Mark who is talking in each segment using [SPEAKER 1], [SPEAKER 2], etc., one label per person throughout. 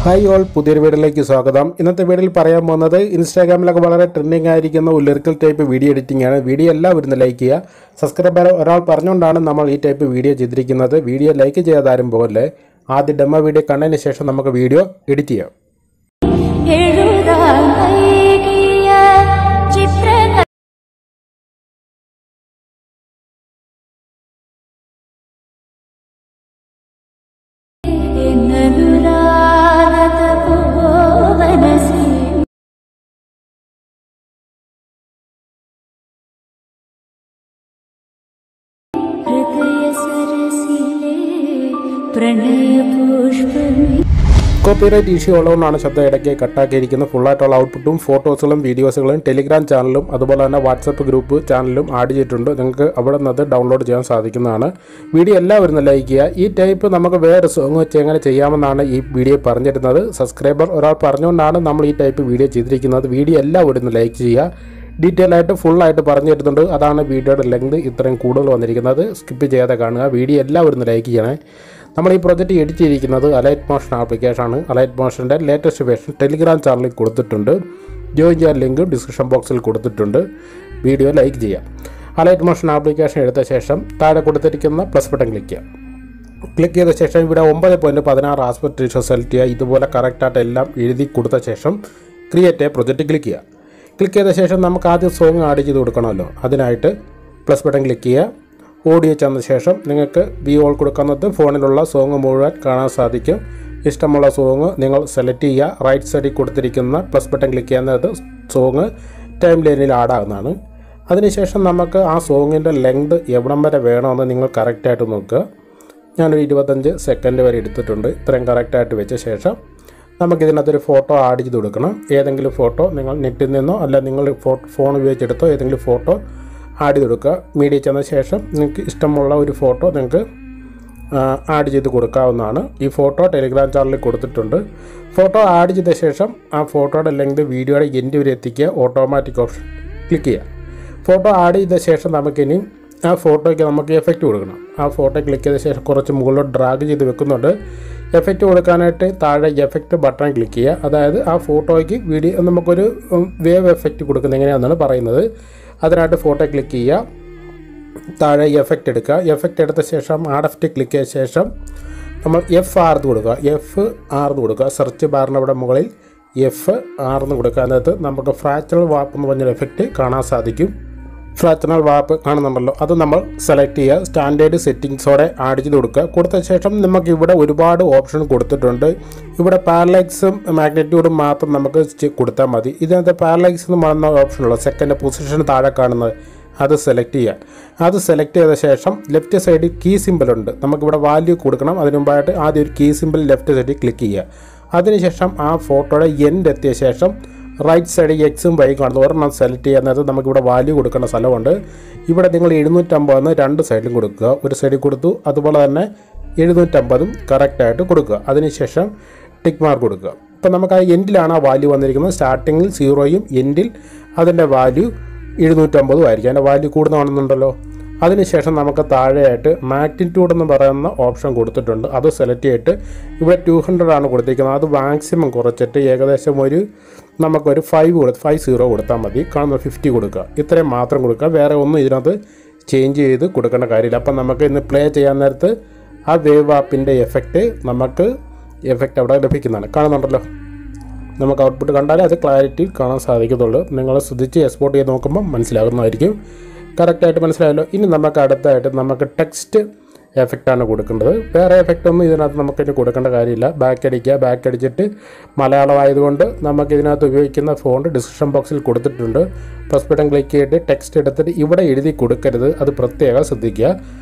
[SPEAKER 1] Hi all, പുതിയൊരു വീഡിയോയിലേക്ക് സ്വാഗതം. ഇന്നത്തെ വീഡിയോയിൽ പറയാൻ പോകുന്നത് ഇൻസ്റ്റാഗ്രാമിലൊക്കെ വളരെ ട്രെൻഡിങ് ആയിരിക്കുന്ന ഒരു ലിറിക്കൽ ടൈപ്പ് വീഡിയോ എഡിറ്റിംഗ് ആണ്. വീഡിയോ എല്ലാവരും ലൈക്ക് ചെയ്യുക. സബ്സ്ക്രൈബർ ഒരാൾ പറഞ്ഞുകൊണ്ടാണ് നമ്മൾ ഈ ടൈപ്പ് വീഡിയോ ചെയ്തിരിക്കുന്നത്. വീഡിയോ ലൈക്ക് ചെയ്യാതാരും പോലെ ആദ്യ ഡെമോ വീഡിയോ കണ്ടതിന് ശേഷം നമുക്ക് വീഡിയോ എഡിറ്റ് ചെയ്യാം. കോപ്പിറൈറ്റ് ഇഷ്യൂ ഉള്ളതുകൊണ്ടാണ് ശബ്ദം ഇടയ്ക്ക് കട്ടാക്കിയിരിക്കുന്നത്. ഫുള്ളായിട്ടുള്ള ഔട്ട്പുട്ടും ഫോട്ടോസുകളും വീഡിയോസുകളും ടെലിഗ്രാം ചാനലും അതുപോലെ തന്നെ വാട്സപ്പ് ഗ്രൂപ്പ് ചാനലും ആഡ് ചെയ്തിട്ടുണ്ട്. നിങ്ങൾക്ക് അവിടെ നിന്ന് അത് ഡൗൺലോഡ് ചെയ്യാൻ സാധിക്കുന്നതാണ്. വീഡിയോ എല്ലാവരും ലൈക്ക് ചെയ്യുക. ഈ ടൈപ്പ് നമുക്ക് വേറെ സോങ് വെച്ച് എങ്ങനെ ചെയ്യാമെന്നാണ് ഈ വീഡിയോ പറഞ്ഞിരുന്നത്. സബ്സ്ക്രൈബർ ഒരാൾ പറഞ്ഞുകൊണ്ടാണ് നമ്മൾ ഈ ടൈപ്പ് വീഡിയോ ചെയ്തിരിക്കുന്നത്. വീഡിയോ എല്ലാവരും ലൈക്ക് ചെയ്യുക. ഡീറ്റെയിൽ ആയിട്ട് ഫുള്ളായിട്ട് പറഞ്ഞു തരുന്നുണ്ട്. അതാണ് വീഡിയോയുടെ ലെങ്ത് ഇത്രയും കൂടുതൽ വന്നിരിക്കുന്നത്. സ്കിപ്പ് ചെയ്യാതെ കാണുക. വീഡിയോ എല്ലാവരും ലൈക്ക് ചെയ്യണേ. നമ്മൾ ഈ പ്രോജക്റ്റ് എഡിറ്റ് ചെയ്തിരിക്കുന്നത് അലൈറ്റ് മോഷൻ ആപ്ലിക്കേഷനാണ്. അലൈറ്റ് മോഷൻ്റെ ലേറ്റസ്റ്റ് വേർഷൻ ടെലിഗ്രാം ചാനലിൽ കൊടുത്തിട്ടുണ്ട്. ജോയിൻ ചെയ്യാൻ ലിങ്ക് ഡിസ്ക്രിപ്ഷൻ ബോക്സിൽ കൊടുത്തിട്ടുണ്ട്. വീഡിയോ ലൈക്ക് ചെയ്യാം. അലൈറ്റ് മോഷൻ ആപ്ലിക്കേഷൻ എടുത്ത ശേഷം താഴെ കൊടുത്തിരിക്കുന്ന പ്ലസ് ബട്ടൺ ക്ലിക്ക് ചെയ്യാം. ക്ലിക്ക് ചെയ്ത ശേഷം ഇവിടെ 9.16 ആസ്പെക്ട് റേഷ്യോ സെലക്ട് ചെയ്യുക. ഇതുപോലെ കറക്റ്റായിട്ട് എല്ലാം എഴുതി കൊടുത്ത ശേഷം ക്രിയേറ്റ് എ പ്രൊജക്റ്റ് ക്ലിക്ക് ചെയ്യുക. ക്ലിക്ക് ചെയ്ത ശേഷം നമുക്ക് ആദ്യം സോങ് ആഡ് ചെയ്ത് കൊടുക്കണമല്ലോ. അതിനായിട്ട് പ്ലസ് ബട്ടൺ ക്ലിക്ക് ചെയ്യുക. ഓഡിയോ ചെന്ന ശേഷം നിങ്ങൾക്ക് വി ഓൾ കൊടുക്കുന്നത് ഫോണിലുള്ള സോങ് മുഴുവൻ കാണാൻ സാധിക്കും. ഇഷ്ടമുള്ള സോങ് നിങ്ങൾ സെലക്ട് ചെയ്യുക. റൈറ്റ് സൈഡിൽ കൊടുത്തിരിക്കുന്ന പ്ലസ് ബട്ടൺ ക്ലിക്ക് ചെയ്യുന്നത് സോങ് ടൈം ലൈനിൽ ആഡാകുന്നതാണ്. അതിനുശേഷം നമുക്ക് ആ സോങ്ങിൻ്റെ ലെങ്ത് എവിടം വരെ വേണമെന്ന് നിങ്ങൾ കറക്റ്റായിട്ട് നോക്കുക. ഞാനൊരു 25 സെക്കൻഡ് വരെ എടുത്തിട്ടുണ്ട്. ഇത്രയും കറക്റ്റായിട്ട് വെച്ച ശേഷം നമുക്കിതിനകത്തൊരു ഫോട്ടോ ആഡ് ചെയ്ത് കൊടുക്കണം. ഏതെങ്കിലും ഫോട്ടോ നിങ്ങൾ നെറ്റിൽ നിന്നോ അല്ല നിങ്ങൾ ഫോൺ ഉപയോഗിച്ചെടുത്തോ ഏതെങ്കിലും ഫോട്ടോ ആഡ് ചെയ്ത് കൊടുക്കുക. മീഡിയ ചെന്ന ശേഷം നിങ്ങൾക്ക് ഇഷ്ടമുള്ള ഒരു ഫോട്ടോ നിങ്ങൾക്ക് ആഡ് ചെയ്ത് കൊടുക്കാവുന്നതാണ്. ഈ ഫോട്ടോ ടെലിഗ്രാം ചാനലിൽ കൊടുത്തിട്ടുണ്ട്. ഫോട്ടോ ആഡ് ചെയ്ത ശേഷം ആ ഫോട്ടോയുടെ ലെങ്ത് വീഡിയോയുടെ എൻഡ് വരെ എത്തിക്കുക. ഓട്ടോമാറ്റിക് ഓപ്ഷൻ ക്ലിക്ക് ചെയ്യുക. ഫോട്ടോ ആഡ് ചെയ്ത ശേഷം നമുക്കിനി ആ ഫോട്ടോയ്ക്ക് നമുക്ക് എഫക്റ്റ് കൊടുക്കണം. ആ ഫോട്ടോ ക്ലിക്ക് ചെയ്ത ശേഷം കുറച്ച് മുകളിലോട്ട് ഡ്രാഗ് ചെയ്ത് വെക്കുന്നുണ്ട്. എഫക്റ്റ് കൊടുക്കാനായിട്ട് താഴെ എഫക്റ്റ് ബട്ടൺ ക്ലിക്ക് ചെയ്യുക. അതായത് ആ ഫോട്ടോയ്ക്ക് വീഡിയോ നമുക്കൊരു വേവ് എഫക്റ്റ് കൊടുക്കുന്നത് എങ്ങനെയാണെന്നാണ് പറയുന്നത്. അതിനായിട്ട് ഫോട്ടോ ക്ലിക്ക് ചെയ്യുക. താഴെ എഫക്റ്റ് എടുക്കുക. എഫക്റ്റ് എടുത്ത ശേഷം ആഡ് എഫക്റ്റ് ക്ലിക്ക് ചെയ്ത ശേഷം നമ്മൾ F6 കൊടുക്കുക. F6 കൊടുക്കുക. സെർച്ച് ബാറിൻ്റെ അവിടെ മുകളിൽ F6 കൊടുക്കുക. അതിനകത്ത് നമുക്ക് ഫ്രാക്ഷണൽ വാപ്പ് എന്ന് പറഞ്ഞൊരു എഫക്റ്റ് കാണാൻ സാധിക്കും. ഫ്രാക്ഷണൽ വാപ്പ് കാണുന്നുണ്ടല്ലോ, അത് നമ്മൾ സെലക്ട് ചെയ്യുക. സ്റ്റാൻഡേർഡ് സെറ്റിങ്സോടെ ആഡ് ചെയ്ത് കൊടുക്കുക. കൊടുത്ത ശേഷം നമുക്ക് ഇവിടെ ഒരുപാട് ഓപ്ഷൻ കൊടുത്തിട്ടുണ്ട്. ഇവിടെ പാരലക്സും മാഗ്നിറ്റ്യൂഡും മാത്രം നമുക്ക് കൊടുത്താൽ മതി. ഇതിനകത്ത് പാരലക്സ് എന്ന് പറയുന്ന ഓപ്ഷനുള്ള സെക്കൻഡ് പൊസിഷൻ താഴെ കാണുന്നത് അത് സെലക്ട് ചെയ്യുക. അത് സെലക്ട് ചെയ്ത ശേഷം ലെഫ്റ്റ് സൈഡിൽ കീ സിമ്പിളുണ്ട്. നമുക്കിവിടെ വാല്യൂ കൊടുക്കണം. അതിന് മുമ്പായിട്ട് ആദ്യം ഒരു കീ സിമ്പിൾ ലെഫ്റ്റ് സൈഡിൽ ക്ലിക്ക് ചെയ്യുക. അതിനുശേഷം ആ ഫോട്ടോയുടെ എൻഡ് എത്തിയ ശേഷം റൈറ്റ് സൈഡിൽ എക്സും വൈ കാണുന്നത് ഒരെണ്ണം സെലക്ട് ചെയ്യുന്നത് നമുക്കിവിടെ വാല്യൂ കൊടുക്കേണ്ട സ്ഥലമുണ്ട്. ഇവിടെ നിങ്ങൾ 750 രണ്ട് സൈഡിലും കൊടുക്കുക. ഒരു സൈഡിൽ കൊടുത്തു. അതുപോലെ തന്നെ 750 കറക്റ്റായിട്ട് കൊടുക്കുക. അതിനുശേഷം ടിക്ക് മാർക്ക് കൊടുക്കുക. ഇപ്പം നമുക്ക് ആ എൻഡിലാണ് ആ വാല്യൂ വന്നിരിക്കുന്നത്. സ്റ്റാർട്ടിങ്ങിൽ 0യും എൻഡിൽ അതിൻ്റെ വാല്യൂ 750 ആയിരിക്കും. അതിൻ്റെ വാല്യൂ കൂടുന്നതാണെന്നുണ്ടല്ലോ. അതിനുശേഷം നമുക്ക് താഴെയായിട്ട് മാഗ്നിറ്റ്യൂഡ് എന്ന് പറയുന്ന ഓപ്ഷൻ കൊടുത്തിട്ടുണ്ട്. അത് സെലക്ട് ചെയ്തിട്ട് ഇവിടെ 200 ആണ് കൊടുത്തിരിക്കുന്നത്. അത് മാക്സിമം കുറച്ചിട്ട് ഏകദേശം നമുക്കൊരു 50 കൊടുത്താൽ മതി. കാണുന്ന 50 കൊടുക്കുക. ഇത്രയും മാത്രം കൊടുക്കുക. വേറെ ഒന്നും ഇതിനകത്ത് ചേഞ്ച് ചെയ്ത് കൊടുക്കേണ്ട കാര്യമില്ല. അപ്പം നമുക്ക് ഇന്ന് പ്ലേ ചെയ്യാൻ നേരത്ത് ആ വേവ് ആപ്പിൻ്റെ എഫക്റ്റ് അവിടെ ലഭിക്കുന്നതാണ്. കാണുന്നുണ്ടല്ലോ. നമുക്ക് ഔട്ട്പുട്ട് കണ്ടാലേ അത് ക്ലാരിറ്റിയിൽ കാണാൻ സാധിക്കത്തുള്ളൂ. നിങ്ങൾ ശ്രദ്ധിച്ച് എക്സ്പോർട്ട് ചെയ്ത് നോക്കുമ്പോൾ മനസ്സിലാകുന്നതായിരിക്കും. കറക്റ്റായിട്ട് മനസ്സിലായല്ലോ. ഇനി നമുക്ക് അടുത്തായിട്ട് നമുക്ക് ടെക്സ്റ്റ് എഫക്റ്റാണ് കൊടുക്കേണ്ടത്. വേറെ എഫക്റ്റൊന്നും ഇതിനകത്ത് നമുക്കിനി കൊടുക്കേണ്ട കാര്യമില്ല. ബാക്ക് അടിക്കുക. ബാക്ക് അടിച്ചിട്ട് മലയാളം ആയതുകൊണ്ട് നമുക്കിതിനകത്ത് ഉപയോഗിക്കുന്ന ഫോണ്ട് ഡിസ്ക്രിപ്ഷൻ ബോക്സിൽ കൊടുത്തിട്ടുണ്ട്. പ്ലസ് ബട്ടൺ ക്ലിക്ക് ചെയ്തിട്ട് ടെക്സ്റ്റ് എടുത്തിട്ട് ഇവിടെ എഴുതി കൊടുക്കരുത്. അത് പ്രത്യേകം ശ്രദ്ധിക്കുക.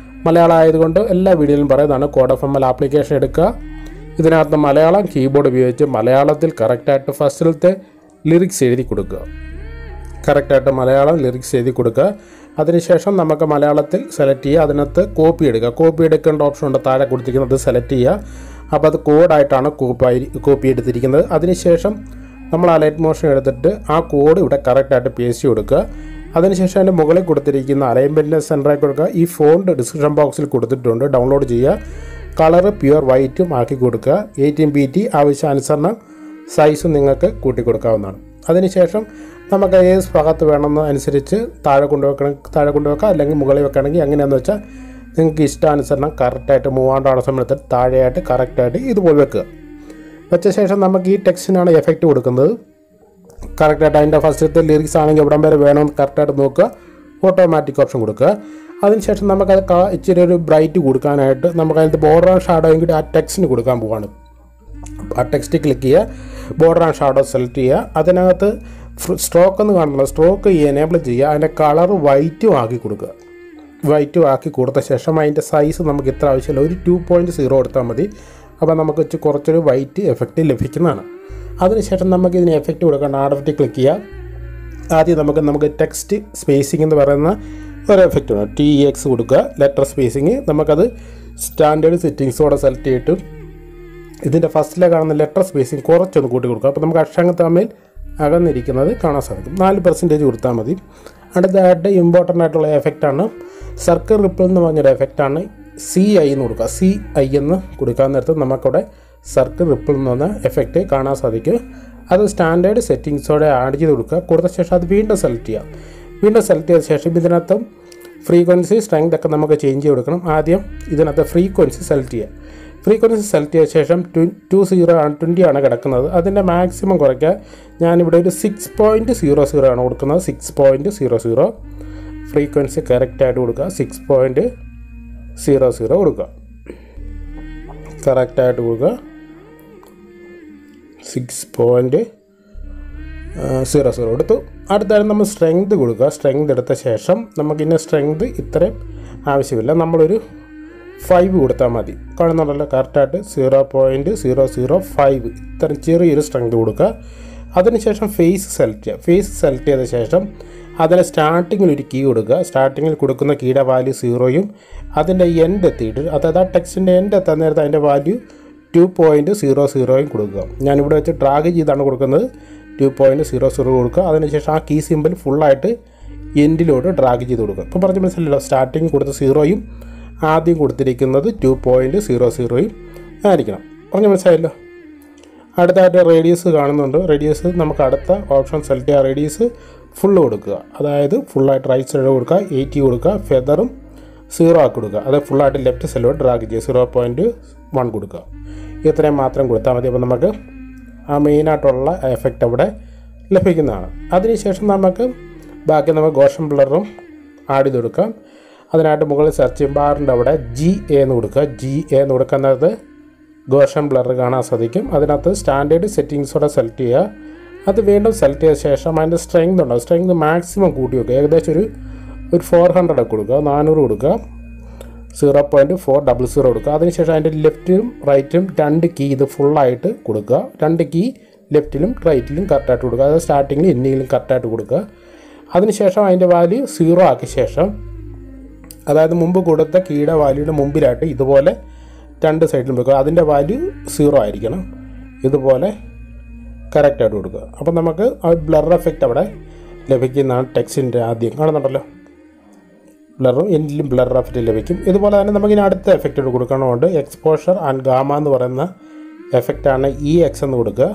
[SPEAKER 1] മലയാളം ആയതുകൊണ്ട് എല്ലാ വീഡിയോയിലും പറയുന്നതാണ്. CodeFML ആപ്ലിക്കേഷൻ എടുക്കുക. ഇതിനകത്ത് മലയാളം കീബോർഡ് ഉപയോഗിച്ച് മലയാളത്തിൽ കറക്റ്റായിട്ട് ഫസ്റ്റിലത്തെ ലിറിക്സ് എഴുതി കൊടുക്കുക. കറക്റ്റായിട്ട് മലയാളം ലിറിക്സ് എഴുതി കൊടുക്കുക. അതിനുശേഷം നമുക്ക് മലയാളത്തിൽ സെലക്ട് ചെയ്യുക. അതിനകത്ത് കോപ്പി എടുക്കുക. കോപ്പി എടുക്കേണ്ട ഓപ്ഷൻ ഉണ്ട് താഴെ കൊടുത്തിരിക്കുന്നത്. സെലക്ട് ചെയ്യുക. അപ്പോൾ അത് കോഡായിട്ടാണ് കോപ്പി എടുത്തിരിക്കുന്നത്. അതിനുശേഷം നമ്മൾ അലൈറ്റ് മോഷൻ എടുത്തിട്ട് ആ കോഡ് ഇവിടെ കറക്റ്റായിട്ട് പേസ്റ്റ് കൊടുക്കുക. അതിനുശേഷം അതിൻ്റെ മുകളിൽ കൊടുത്തിരിക്കുന്ന അലൈൻമെൻറ്റ് സെൻറ്ററായി കൊടുക്കുക. ഈ ഫോണ്ട് ഡിസ്ക്രിപ്ഷൻ ബോക്സിൽ കൊടുത്തിട്ടുണ്ട്. ഡൗൺലോഡ് ചെയ്യുക. കളറ് പ്യുവർ വൈറ്റും ആക്കി കൊടുക്കുക. 18BT ആവശ്യാനുസരണം സൈസും നിങ്ങൾക്ക് കൂട്ടി കൊടുക്കാവുന്നതാണ്. അതിനുശേഷം നമുക്ക് ഏത് ഭാഗത്ത് വേണമെന്ന് അനുസരിച്ച് താഴെ കൊണ്ടുവെക്കാം, അല്ലെങ്കിൽ മുകളിൽ വെക്കുകയാണെങ്കിൽ എങ്ങനെയാണെന്ന് വെച്ചാൽ നിങ്ങൾക്ക് ഇഷ്ടാനുസരണം കറക്റ്റായിട്ട് മൂവാണ്ടാണ് സമയത്ത് താഴെയായിട്ട് കറക്റ്റായിട്ട് ഇതുപോലെ വെക്കുക. വെച്ച ശേഷം നമുക്ക് ഈ ടെക്സ്റ്റിനാണ് എഫക്റ്റ് കൊടുക്കുന്നത്. കറക്റ്റായിട്ട് അതിൻ്റെ ഫസ്റ്റത്തെ ലിറിക്സ് ആണെങ്കിൽ എവിടം വരെ വേണമെന്ന് കറക്റ്റായിട്ട് നോക്കുക. ഓട്ടോമാറ്റിക് ഓപ്ഷൻ കൊടുക്കുക. അതിനുശേഷം നമുക്കത് ഇച്ചിരി ഒരു ബ്രൈറ്റ് കൊടുക്കാനായിട്ട് നമുക്കതിനകത്ത് ബോർഡർ ആൻഡ് ഷാഡോ എങ്കിൽ ആ ടെക്സ്റ്റിന് കൊടുക്കാൻ പോവാണ്. ആ ടെക്സ്റ്റ് ക്ലിക്ക് ചെയ്യുക, ബോർഡർ ആൻഡ് ഷാഡോ സെലക്ട് ചെയ്യുക. അതിനകത്ത് സ്ട്രോക്ക് എന്ന് കാണുന്നത് സ്ട്രോക്ക് എനേബിൾ ചെയ്യുക. അതിൻ്റെ കളർ വൈറ്റും ആക്കി കൊടുക്കുക. വൈറ്റും ആക്കി കൊടുത്ത ശേഷം അതിൻ്റെ സൈസ് നമുക്ക് ഇത്ര ആവശ്യമില്ല, ഒരു 2.0 കൊടുത്താൽ മതി. അപ്പോൾ നമുക്ക് കുറച്ചൊരു വൈറ്റ് എഫക്റ്റ് ലഭിക്കുന്നതാണ്. അതിനുശേഷം നമുക്ക് ഇതിന് എഫക്റ്റ് കൊടുക്കേണ്ട ആർട്ടിഫിറ്റ് ക്ലിക്ക് ചെയ്യുക. ആദ്യം നമുക്ക് ടെക്സ്റ്റ് സ്പേസിംഗ് എന്ന് പറയുന്ന ഒരു എഫക്റ്റ് വേണം. TX കൊടുക്കുക, ലെറ്റർ സ്പേസിങ്. നമുക്കത് സ്റ്റാൻഡേർഡ് സെറ്റിങ്സോടെ സെലക്ട് ചെയ്തിട്ട് ഇതിൻ്റെ ഫസ്റ്റിലെ കാണുന്ന ലെറ്റർ സ്പേസിങ് കുറച്ചൊന്ന് കൂട്ടി കൊടുക്കുക. അപ്പോൾ നമുക്ക് അക്ഷരങ്ങൾ തമ്മിൽ അകന്നിരിക്കുന്നത് കാണാൻ സാധിക്കും. 4% കൊടുത്താൽ മതി. അടുത്തതായിട്ട് ഇമ്പോർട്ടൻ്റ് ആയിട്ടുള്ള എഫക്റ്റാണ് സർക്കിൾ റിപ്പിൾ എന്ന് പറഞ്ഞൊരു എഫക്റ്റാണ്. CI എന്ന് കൊടുക്കുക. CI എന്ന് കൊടുക്കാൻ നേരത്ത് നമുക്കവിടെ സർക്കിൾ റിപ്പിൾ എന്ന് പറഞ്ഞ എഫക്റ്റ് കാണാൻ സാധിക്കും. അത് സ്റ്റാൻഡേർഡ് സെറ്റിങ്സോടെ ആഡ് ചെയ്ത് കൊടുക്കുക. കൊടുത്ത ശേഷം അത് വീണ്ടും സെലക്ട് ചെയ്യാം. വീണ്ടും സെലക്ട് ചെയ്ത ശേഷം ഇതിനകത്ത് ഫ്രീക്വൻസി സ്ട്രെങ്ത് ഒക്കെ നമുക്ക് ചേഞ്ച് ചെയ്ത് കൊടുക്കണം. ആദ്യം ഇതിനകത്ത് ഫ്രീക്വൻസി സെലക്ട് ചെയ്യുക. ഫ്രീക്വൻസി സെലക്ട് ചെയ്ത ശേഷം 20 ആണ് കിടക്കുന്നത്. അതിൻ്റെ മാക്സിമം കുറയ്ക്കുക. ഞാനിവിടെ ഒരു 6.00 ആണ് കൊടുക്കുന്നത്. 6.00 ഫ്രീക്വൻസി കറക്റ്റായിട്ട് കൊടുക്കുക. 6.00 കൊടുക്കുക. കറക്റ്റായിട്ട് കൊടുക്കുക. 6.00 കൊടുത്തു. അടുത്തായിട്ട് നമ്മൾ സ്ട്രെങ്ത് കൊടുക്കുക. സ്ട്രെങ്ത് എടുത്ത ശേഷം നമുക്കിന്നെ സ്ട്രെങ്ത് ഇത്രയും ആവശ്യമില്ല, നമ്മളൊരു 5 കൊടുത്താൽ മതി. കാണുന്നുണ്ടല്ലോ കറക്റ്റായിട്ട് 0.005 ഇത്രയും ചെറിയൊരു സ്ട്രെങ്ത് കൊടുക്കുക. അതിനുശേഷം ഫേസ് സെലക്ട് ചെയ്യുക. ഫേസ് സെലക്ട് ചെയ്ത ശേഷം അതിന് സ്റ്റാർട്ടിങ്ങിൽ ഒരു കീ കൊടുക്കുക. സ്റ്റാർട്ടിങ്ങിൽ കൊടുക്കുന്ന കീയുടെ വാല്യൂ 0യും അതിൻ്റെ എൻഡ് എത്തിയിട്ട്, അതായത് ആ ടെക്സ്റ്റിൻ്റെ എൻഡ് എത്താൻ നേരത്തെ അതിൻ്റെ വാല്യൂ 2.00യും കൊടുക്കുക. ഞാനിവിടെ വെച്ച് ഡ്രാഗ് ചെയ്താണ് കൊടുക്കുന്നത്. 2.00 കൊടുക്കുക. അതിനുശേഷം ആ കീ സിമ്പിൾ ഫുള്ളായിട്ട് എൻഡിലോട്ട് ഡ്രാഗ് ചെയ്ത് കൊടുക്കുക. ഇപ്പോൾ പറഞ്ഞ് മനസ്സിലല്ലോ, സ്റ്റാർട്ടിങ് കൊടുത്ത 0യും ആദ്യം കൊടുത്തിരിക്കുന്നത് 2.00യും ആയിരിക്കണം. പറഞ്ഞ് മനസ്സിലായല്ലോ. അടുത്തായിട്ട് റേഡിയസ് കാണുന്നുണ്ട്. റേഡിയസ് നമുക്ക് അടുത്ത ഓപ്ഷൻ സെലക്ട് ചെയ്യുക. റേഡിയസ് ഫുള്ള് കൊടുക്കുക. അതായത് ഫുള്ളായിട്ട് റൈറ്റ് സൈഡ് കൊടുക്കുക. 80 കൊടുക്കുക. ഫെദറും 0 ആക്കി കൊടുക്കുക. അത് ഫുള്ളായിട്ട് ലെഫ്റ്റ് സൈഡിലോട്ട് ഡ്രാഗ് ചെയ്യുക. 0.1 കൊടുക്കുക. ഇത്രയും മാത്രം കൊടുത്താൽ മതി. അപ്പോൾ നമുക്ക് ആ മെയിനായിട്ടുള്ള എഫക്റ്റ് അവിടെ ലഭിക്കുന്നതാണ്. അതിനുശേഷം നമുക്ക് ഗോഷൻ ബ്ലറും ആഡ് ചെയ്ത് കൊടുക്കാം. അതിനായിട്ട് മുകളിൽ സെർച്ച് ബാറിൻ്റെ അവിടെ GA എന്ന് കൊടുക്കുക. GA എന്ന് കൊടുക്കുന്നത് ഗോഷൻ ബ്ലർ കാണാൻ സാധിക്കും. അതിനകത്ത് സ്റ്റാൻഡേർഡ് സെറ്റിങ്സോടെ സെലക്ട് ചെയ്യുക. അത് വീണ്ടും സെലക്ട് ചെയ്ത ശേഷം അതിൻ്റെ സ്ട്രെങ്ത് ഉണ്ടാവും. സ്ട്രെങ്ത് മാക്സിമം കൂട്ടി വെക്കുക. ഏകദേശം ഒരു 400 കൊടുക്കുക. 400 കൊടുക്കുക. 0.400 കൊടുക്കുക. അതിനുശേഷം അതിൻ്റെ ലെഫ്റ്റും റൈറ്റും 2 കീ ഇത് ഫുള്ളായിട്ട് കൊടുക്കുക. 2 കീ ലെഫ്റ്റിലും റൈറ്റിലും കറക്റ്റായിട്ട് കൊടുക്കുക. അതായത് സ്റ്റാർട്ടിങ്ങിലും എൻഡിങ്ങിലും കറക്റ്റായിട്ട് കൊടുക്കുക. അതിനുശേഷം അതിൻ്റെ വാല്യൂ 0 ആക്കിയ ശേഷം, അതായത് മുമ്പ് കൊടുത്ത കീയുടെ വാല്യൂയുടെ മുമ്പിലായിട്ട് ഇതുപോലെ 2 സൈഡിലും വെക്കുക. അതിൻ്റെ വാല്യൂ 0 ആയിരിക്കണം. ഇതുപോലെ കറക്റ്റായിട്ട് കൊടുക്കുക. അപ്പോൾ നമുക്ക് ആ ബ്ലർ എഫക്റ്റ് അവിടെ ലഭിക്കുന്നതാണ്. ടെക്സ്റ്റിൻ്റെ ആദ്യം കാണുന്നുണ്ടല്ലോ, ബ്ലറും എൻഡിലും ബ്ലർ എഫക്റ്റ് ലഭിക്കും. ഇതുപോലെ തന്നെ നമുക്കിനി അടുത്ത എഫക്റ്റ് കൊടുക്കണമുണ്ട്. എക്സ്പോഷർ ആൻഡ് ഗാമ എന്ന് പറയുന്ന എഫക്റ്റാണ് EX എന്ന് കൊടുക്കുക.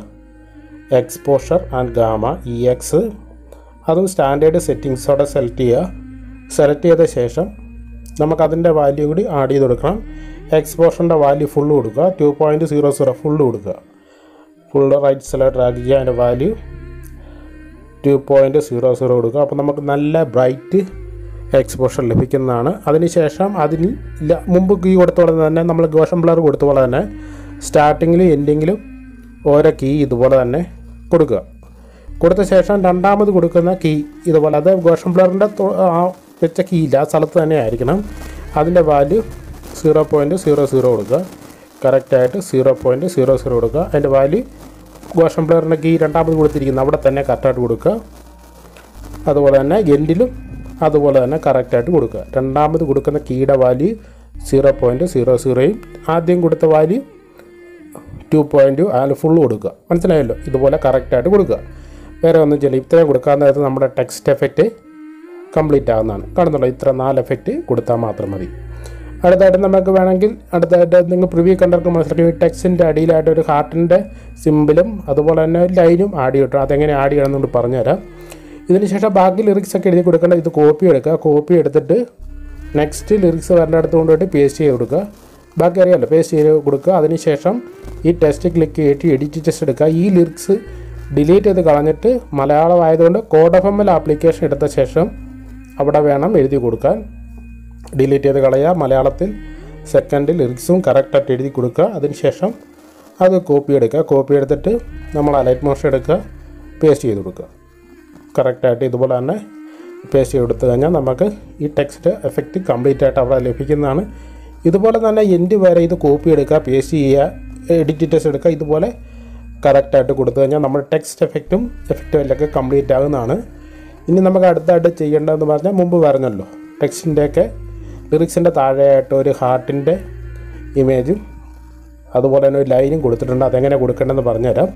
[SPEAKER 1] Exposure and gamma EX. അതും സ്റ്റാൻഡേർഡ് സെറ്റിങ്സോടെ സെലക്ട് ചെയ്യുക. സെലക്ട് ചെയ്ത ശേഷം നമുക്കതിൻ്റെ വാല്യൂ കൂടി ആഡ് ചെയ്ത് കൊടുക്കണം. എക്സ്പോഷറിൻ്റെ വാല്യൂ ഫുള്ള് കൊടുക്കുക. 2.00 ഫുള്ള് കൊടുക്കുക. ഫുള്ള് റൈറ്റ് സൈഡിൽ ഡ്രാഗ് ചെയ്യുക. അതിൻ്റെ വാല്യൂ 2.00 കൊടുക്കുക. അപ്പോൾ നമുക്ക് നല്ല ബ്രൈറ്റ് എക്സ്പോഷർ ലഭിക്കുന്നതാണ്. അതിനുശേഷം അതിൽ മുമ്പ് കീ കൊടുത്ത പോലെ തന്നെ നമ്മൾ ഗോഷൻ ബ്ലർ കൊടുത്ത പോലെ തന്നെ സ്റ്റാർട്ടിങ്ങിലും എൻഡിങ്ങിലും ഓരോ കീ ഇതുപോലെ തന്നെ കൊടുക്കുക. കൊടുത്ത ശേഷം രണ്ടാമത് കൊടുക്കുന്ന കീ ഇതുപോലെ, അത് ഗോഷൻ ബ്ലറിൻ്റെ വെച്ച കീ ഇല്ല, ആ സ്ഥലത്ത് തന്നെ ആയിരിക്കണം. അതിൻ്റെ വാല്യൂ 0.00 കൊടുക്കുക. കറക്റ്റായിട്ട് 0.00 കൊടുക്കുക. അതിൻ്റെ വാല്യൂ ഗോഷൻ ബ്ലറിൻ്റെ കീ രണ്ടാമത് കൊടുത്തിരിക്കുന്ന അവിടെ തന്നെ കറക്റ്റായിട്ട് കൊടുക്കുക. അതുപോലെ തന്നെ എൻഡിലും അതുപോലെ തന്നെ കറക്റ്റായിട്ട് കൊടുക്കുക. രണ്ടാമത് കൊടുക്കുന്ന കീയുടെ വാല്യൂ 0.00യും ആദ്യം കൊടുത്ത വാല്യൂ 2. ഫുള്ള് കൊടുക്കുക. മനസ്സിലായല്ലോ. ഇതുപോലെ കറക്റ്റായിട്ട് കൊടുക്കുക. വേറെ ഒന്നും ചെയ്യില്ല. ഇത്രയും കൊടുക്കാൻ നേരത്ത് നമ്മുടെ ടെക്സ്റ്റ് എഫക്റ്റ് കംപ്ലീറ്റ് ആകുന്നതാണ്. കാണുന്നുണ്ടോ, ഇത്ര 4 എഫക്റ്റ് കൊടുത്താൽ മാത്രം മതി. അടുത്തായിട്ട് നമുക്ക് വേണമെങ്കിൽ അടുത്തായിട്ട് നിങ്ങൾ പ്രിവ്യൂ കണ്ടവർക്ക് മനസ്സിലാക്കി ടെക്സ്റ്റിൻ്റെ അടിയിലായിട്ട് ഒരു ഹാർട്ടിൻ്റെ സിമ്പിളും അതുപോലെ തന്നെ ഒരു ലൈനും ആഡ് ചെയ്തിട്ട് അതെങ്ങനെ ആഡ് ചെയ്യണമെന്നുകൊണ്ട് പറഞ്ഞുതരാം. ഇതിന് ശേഷം ബാക്കി ലിറിക്സ് ഒക്കെ എഴുതി കൊടുക്കേണ്ട ഇത് കോപ്പി എടുക്കുക. കോപ്പി എടുത്തിട്ട് നെക്സ്റ്റ് ലിറിക്സ് വരേണ്ടടുത്ത് കൊണ്ടുപോയിട്ട് പേസ്റ്റ് ചെയ്ത് കൊടുക്കുക. ബാക്കി അറിയാമല്ലോ, പേസ്റ്റ് ചെയ്ത് കൊടുക്കുക. അതിനുശേഷം ഈ ടെക്സ്റ്റ് ക്ലിക്ക് ചെയ്തിട്ട് എഡിറ്റ് ടെക്സ്റ്റ് എടുക്കുക. ഈ ലിറിക്സ് ഡിലീറ്റ് ചെയ്ത് കളഞ്ഞിട്ട് മലയാളം ആയതുകൊണ്ട് കോഡ് FM ആപ്ലിക്കേഷൻ എടുത്ത ശേഷം അവിടെ വേണം എഴുതി കൊടുക്കാൻ. ഡിലീറ്റ് ചെയ്ത് കളയുക. മലയാളത്തിൽ സെക്കൻഡ് ലിറിക്സും കറക്റ്റായിട്ട് എഴുതി കൊടുക്കുക. അതിനുശേഷം അത് കോപ്പി എടുക്കുക. കോപ്പി എടുത്തിട്ട് നമ്മൾ അലൈറ്റ് മോഷൻ എടുക്കുക, പേസ്റ്റ് ചെയ്ത് കൊടുക്കുക. കറക്റ്റായിട്ട് ഇതുപോലെ തന്നെ പേസ്റ്റ് ചെയ്ത് കൊടുത്തു കഴിഞ്ഞാൽ നമുക്ക് ഈ ടെക്സ്റ്റ് എഫക്റ്റ് കംപ്ലീറ്റ് ആയിട്ട് അവിടെ ലഭിക്കുന്നതാണ്. ഇതുപോലെ തന്നെ എൻഡ് വരെ ഇത് കോപ്പി എടുക്കുക, പേസ്റ്റ് ചെയ്യുക, എഡിറ്റ് ടെക്സ്റ്റ് എടുക്കുക. ഇതുപോലെ കറക്റ്റായിട്ട് കൊടുത്തു കഴിഞ്ഞാൽ നമ്മുടെ ടെക്സ്റ്റ് എഫക്റ്റും എല്ലാം കംപ്ലീറ്റ് ആകുന്നതാണ്. ഇനി നമുക്ക് അടുത്തായിട്ട് ചെയ്യേണ്ടതെന്ന് പറഞ്ഞാൽ മുമ്പ് പറഞ്ഞല്ലോ, ടെക്സ്റ്റിൻ്റെയൊക്കെ ലിറിക്സിൻ്റെ താഴെയായിട്ട് ഒരു ഹാർട്ടിൻ്റെ ഇമേജും അതുപോലെ തന്നെ ഒരു ലൈനും കൊടുത്തിട്ടുണ്ട്. അതെങ്ങനെ കൊടുക്കേണ്ടതെന്ന് പറഞ്ഞുതരാം.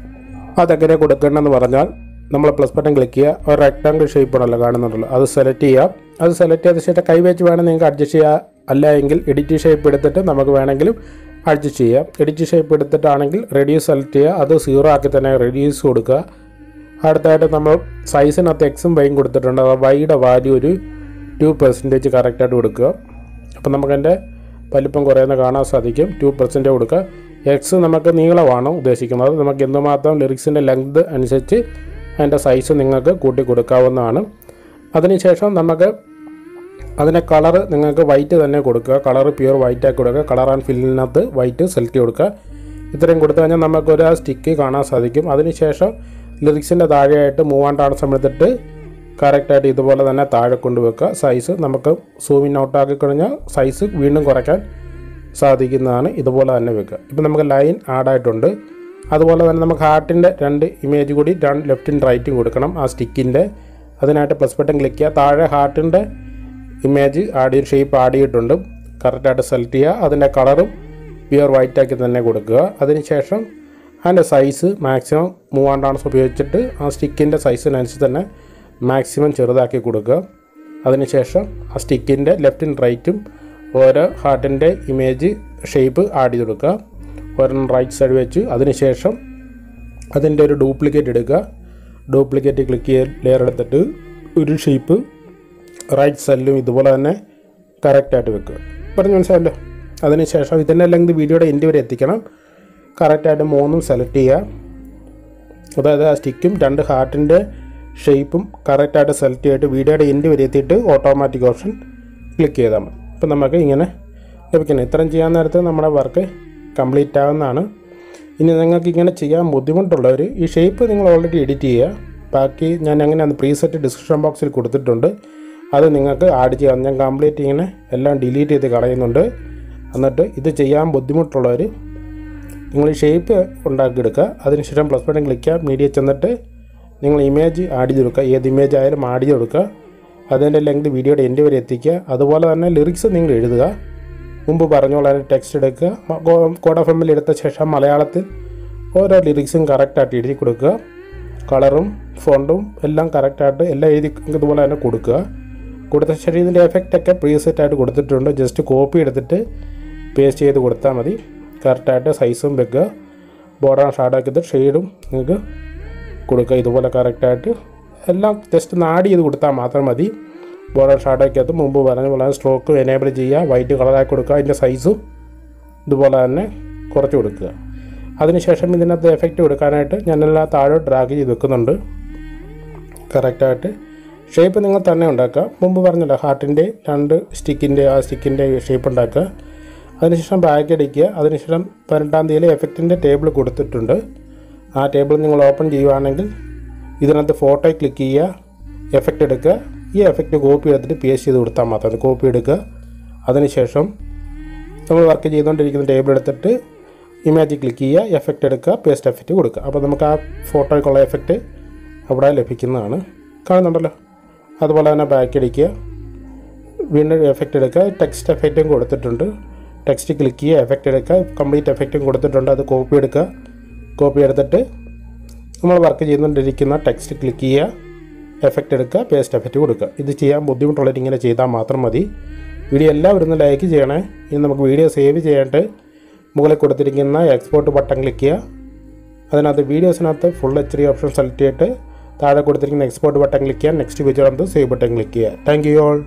[SPEAKER 1] അതെങ്ങനെ കൊടുക്കേണ്ടതെന്ന് പറഞ്ഞാൽ നമ്മൾ പ്ലസ് ബട്ടൺ ക്ലിക്ക് ചെയ്യുക. ഒരു റെക്ടാങ്കിൾ ഷേപ്പ് ആണല്ലോ കാണുന്നുണ്ടല്ലോ, അത് സെലക്ട് ചെയ്യുക. അത് സെലക്ട് ചെയ്ത ശേഷം കൈവച്ച് വേണം നിങ്ങൾക്ക് അഡ്ജസ്റ്റ് ചെയ്യുക. അല്ല എങ്കിൽ എഡിറ്റ് ഷേപ്പ് എടുത്തിട്ട് നമുക്ക് വേണമെങ്കിലും അഡ്ജസ്റ്റ് ചെയ്യാം. എഡിറ്റ് ഷേപ്പ് എടുത്തിട്ടാണെങ്കിൽ റെഡ്യൂസ് സെലക്ട് ചെയ്യുക. അത് 0 ആക്കി തന്നെ റെഡ്യൂസ് കൊടുക്കുക. അടുത്തായിട്ട് നമ്മൾ സൈസിനകത്ത് എക്സും വൈയും കൊടുത്തിട്ടുണ്ട്. വൈയുടെ വാല്യൂ ഒരു 2% കറക്റ്റായിട്ട് കൊടുക്കുക. അപ്പോൾ നമുക്കതിൻ്റെ വലിപ്പം കുറയുന്ന കാണാൻ സാധിക്കും. 2% കൊടുക്കുക. എക്സ് നമുക്ക് നീളമാണ് ഉദ്ദേശിക്കുന്നത്. നമുക്ക് എന്തുമാത്രം ലിറിക്സിൻ്റെ ലെങ്ത് അനുസരിച്ച് അതിൻ്റെ സൈസ് നിങ്ങൾക്ക് കൂട്ടി കൊടുക്കാവുന്നതാണ്. അതിനുശേഷം നമുക്ക് അതിൻ്റെ കളറ് നിങ്ങൾക്ക് വൈറ്റ് തന്നെ കൊടുക്കുക. കളറ് പ്യുവർ വൈറ്റ് ആക്കി കൊടുക്കുക. കളർ ആൻഡ് ഫില്ലിനകത്ത് വൈറ്റ് സെലക്ട് കൊടുക്കുക. ഇത്രയും കൊടുത്തു കഴിഞ്ഞാൽ നമുക്കൊരു സ്റ്റിക്ക് കാണാൻ സാധിക്കും. അതിനുശേഷം ലിറിക്സിൻ്റെ താഴെയായിട്ട് മൂവ് ആൻഡ് ട്രാൻസ്ഫോം എടുത്തിട്ട് കറക്റ്റായിട്ട് ഇതുപോലെ തന്നെ താഴെ കൊണ്ടുവെക്കുക. സൈസ് നമുക്ക് സൂം ഇൻ ഔട്ട് ആക്കി കഴിഞ്ഞാൽ സൈസ് വീണ്ടും കുറയ്ക്കാൻ സാധിക്കുന്നതാണ്. ഇതുപോലെ തന്നെ വെക്കുക. ഇപ്പോൾ നമുക്ക് ലൈൻ ആഡായിട്ടുണ്ട്. അതുപോലെ തന്നെ നമുക്ക് ഹാർട്ടിൻ്റെ 2 ഇമേജ് കൂടി ലെഫ്റ്റും റൈറ്റും കൊടുക്കണം ആ സ്റ്റിക്കിൻ്റെ. അതിനായിട്ട് പ്ലസ് ബട്ടൺ ക്ലിക്ക് ചെയ്യുക. താഴെ ഹാർട്ടിൻ്റെ ഇമേജ് ഷേപ്പ് ആഡ് ചെയ്തിട്ടുണ്ട്. കറക്റ്റായിട്ട് സെലക്ട് ചെയ്യുക. അതിൻ്റെ കളറും പ്യുവർ വൈറ്റ് ആക്കി തന്നെ കൊടുക്കുക. അതിനുശേഷം അതിൻ്റെ size maximum move and transform ഉപയോഗിച്ചിട്ട് ആ സ്റ്റിക്കിൻ്റെ സൈസിനനുസരിച്ച് തന്നെ മാക്സിമം ചെറുതാക്കി കൊടുക്കുക. അതിനുശേഷം ആ സ്റ്റിക്കിൻ്റെ ലെഫ്റ്റും റൈറ്റും ഓരോ ഹാർട്ടിൻ്റെ ഇമേജ് ഷേപ്പ് ആഡ് ചെയ്ത് കൊടുക്കുക. ഒരെണ്ണം റൈറ്റ് സൈഡ് വെച്ച് അതിനുശേഷം അതിൻ്റെ ഒരു ഡ്യൂപ്ലിക്കേറ്റ് എടുക്കുക. ഡ്യൂപ്ലിക്കേറ്റ് ക്ലിക്ക് ചെയ്ത് ലെയർ എടുത്തിട്ട് ഒരു ഷേപ്പ് റൈറ്റ് സൈഡിലും ഇതുപോലെ തന്നെ കറക്റ്റായിട്ട് വെക്കുക. പറഞ്ഞ് മനസ്സിലല്ലോ. അതിനുശേഷം ഇതിൻ്റെ ലെങ്ത് വീഡിയോയുടെ എൻഡ് വരെ എത്തിക്കണം. കറക്റ്റായിട്ട് 3 സെലക്ട് ചെയ്യുക. അതായത് ആ സ്റ്റിക്കും 2 ഹാർട്ടിൻ്റെ ഷേപ്പും കറക്റ്റായിട്ട് സെലക്ട് ചെയ്തിട്ട് വീഡിയോയുടെ എൻഡ് വരെ എത്തിയിട്ട് ഓട്ടോമാറ്റിക് ഓപ്ഷൻ ക്ലിക്ക് ചെയ്താൽ മതി. അപ്പോൾ നമുക്ക് ഇങ്ങനെ ലഭിക്കണം. ഇത്രയും ചെയ്യാൻ നേരത്ത് നമ്മുടെ വർക്ക് കംപ്ലീറ്റ് ആവുന്നതാണ്. ഇനി നിങ്ങൾക്ക് ഇങ്ങനെ ചെയ്യാൻ ബുദ്ധിമുട്ടുള്ളവർ ഈ ഷേപ്പ് നിങ്ങൾ ഓൾറെഡി എഡിറ്റ് ചെയ്യുക. ബാക്കി ഞാൻ എങ്ങനെയാണ് പ്രീസെറ്റ് ഡിസ്ക്രിപ്ഷൻ ബോക്സിൽ കൊടുത്തിട്ടുണ്ട്. അത് നിങ്ങൾക്ക് ആഡ് ചെയ്യാം. ഞാൻ കംപ്ലീറ്റ് ഇങ്ങനെ എല്ലാം ഡിലീറ്റ് ചെയ്ത് കളയുന്നുണ്ട്. എന്നിട്ട് ഇത് ചെയ്യാൻ ബുദ്ധിമുട്ടുള്ളവർ നിങ്ങൾ ഈ ഷേപ്പ് ഉണ്ടാക്കിയെടുക്കുക. അതിനുശേഷം പ്ലസ് ബട്ടൺ ക്ലിക്ക് ചെയ്യുക. മീഡിയ ചെന്നിട്ട് നിങ്ങൾ ഇമേജ് ആഡ് ചെയ്ത് കൊടുക്കുക. ഏത് ഇമേജ് ആയാലും ആഡ് ചെയ്ത് കൊടുക്കുക. അതിൻ്റെ ലെങ്ത് വീഡിയോയുടെ എൻഡ് വരെ എത്തിക്കുക. അതുപോലെ തന്നെ ലിറിക്സ് നിങ്ങൾ എഴുതുക. മുമ്പ് പറഞ്ഞോളാൻ ടെക്സ്റ്റ് എടുക്കുക. കോഡ് FM എടുത്ത ശേഷം മലയാളത്തിൽ ഓരോ ലിറിക്സും കറക്റ്റായിട്ട് എഴുതി കൊടുക്കുക. കളറും ഫോണ്ടും എല്ലാം കറക്റ്റായിട്ട് എല്ലാം എഴുതി ഇതുപോലെ തന്നെ കൊടുക്കുക. കൊടുത്ത ശേഷം ഇതിൻ്റെ എഫക്റ്റൊക്കെ പ്രീസെറ്റായിട്ട് കൊടുത്തിട്ടുണ്ട്. ജസ്റ്റ് കോപ്പി എടുത്തിട്ട് പേസ്റ്റ് ചെയ്ത് കൊടുത്താൽ മതി. കറക്റ്റായിട്ട് സൈസും വെക്കുക. ബോർഡർ ഷാഡോ ആക്കിയിട്ട് ഷെയ്ഡും നിങ്ങൾക്ക് കൊടുക്കുക. ഇതുപോലെ കറക്റ്റായിട്ട് എല്ലാം ജസ്റ്റ് ആഡ് ചെയ്ത് കൊടുത്താൽ മാത്രം മതി. ബോർഡർ ഷാഡോയ്ക്കകത്ത് മുമ്പ് പറഞ്ഞ പോലെ സ്ട്രോക്ക് എനേബിൾ ചെയ്യുക. വൈറ്റ് കളറാക്കി കൊടുക്കുക. അതിൻ്റെ സൈസും ഇതുപോലെ തന്നെ കുറച്ച് കൊടുക്കുക. അതിനുശേഷം ഇതിനകത്ത് എഫക്റ്റ് കൊടുക്കാനായിട്ട് ഞാനെല്ലാം താഴെ ഡ്രാഗ് ചെയ്ത് വെക്കുന്നുണ്ട്. കറക്റ്റായിട്ട് ഷേപ്പ് നിങ്ങൾ തന്നെ ഉണ്ടാക്കുക. മുമ്പ് പറഞ്ഞല്ലോ ഹാർട്ടിൻ്റെ 2 സ്റ്റിക്കിൻ്റെ ഷേപ്പ് ഉണ്ടാക്കുക. അതിനുശേഷം ബാക്ക് അടിക്കുക. അതിനുശേഷം 18-ാം തീയതി എഫക്റ്റിൻ്റെ ടേബിൾ കൊടുത്തിട്ടുണ്ട്. ആ ടേബിൾ നിങ്ങൾ ഓപ്പൺ ചെയ്യുകയാണെങ്കിൽ ഇതിനകത്ത് ഫോട്ടോ ക്ലിക്ക് ചെയ്യുക. എഫക്റ്റ് എടുക്കുക. ഈ എഫക്റ്റ് കോപ്പി എടുത്തിട്ട് പേസ്റ്റ് ചെയ്ത് കൊടുത്താൽ മാത്രം. കോപ്പി എടുക്കുക. അതിനുശേഷം നമ്മൾ വർക്ക് ചെയ്തുകൊണ്ടിരിക്കുന്ന ടേബിൾ എടുത്തിട്ട് ഇമേജ് ക്ലിക്ക് ചെയ്യുക. എഫക്റ്റ് എടുക്കുക. പേസ്റ്റ് എഫക്റ്റ് കൊടുക്കുക. അപ്പോൾ നമുക്ക് ആ ഫോട്ടോയ്ക്കുള്ള എഫക്റ്റ് അവിടെ ലഭിക്കുന്നതാണ്. കാണുന്നുണ്ടല്ലോ. അതുപോലെ തന്നെ ബാക്ക് അടിക്കുക. വീണ്ടും എഫക്റ്റ് എടുക്കുക. ടെക്സ്റ്റ് എഫക്റ്റും കൊടുത്തിട്ടുണ്ട്. ടെക്സ്റ്റ് ക്ലിക്ക് ചെയ്യുക. എഫക്റ്റ് എടുക്കുക. കംപ്ലീറ്റ് എഫക്റ്റും കൊടുത്തിട്ടുണ്ട്. അത് കോപ്പി എടുക്കുക. കോപ്പി എടുത്തിട്ട് നമ്മൾ വർക്ക് ചെയ്തുകൊണ്ടിരിക്കുന്ന ടെക്സ്റ്റ് ക്ലിക്ക് ചെയ്യുക. എഫക്റ്റ് എടുക്കുക. പേസ്റ്റ് എഫക്റ്റ് കൊടുക്കുക. ഇത് ചെയ്യാൻ ബുദ്ധിമുട്ടുള്ളവർ ഇങ്ങനെ ചെയ്താൽ മാത്രം മതി. വീഡിയോ എല്ലാവരും ഒന്ന് ലൈക്ക് ചെയ്യണേ. ഇനി നമുക്ക് വീഡിയോ സേവ് ചെയ്യാനായിട്ട് മുകളിൽ കൊടുത്തിരിക്കുന്ന എക്സ്പോർട്ട് ബട്ടൺ ക്ലിക്ക് ചെയ്യുക. അതിനകത്ത് വീഡിയോസിനകത്ത് ഫുൾ HD ഓപ്ഷൻ സെലക്ട് ചെയ്തിട്ട് താഴെ കൊടുത്തിരിക്കുന്ന എക്സ്പോർട്ട് ബട്ടൺ ക്ലിക്ക് ചെയ്യുക. നെക്സ്റ്റ് പേജിനകത്ത് സേവ് ബട്ടൺ ക്ലിക്ക് ചെയ്യുക. Thank you all.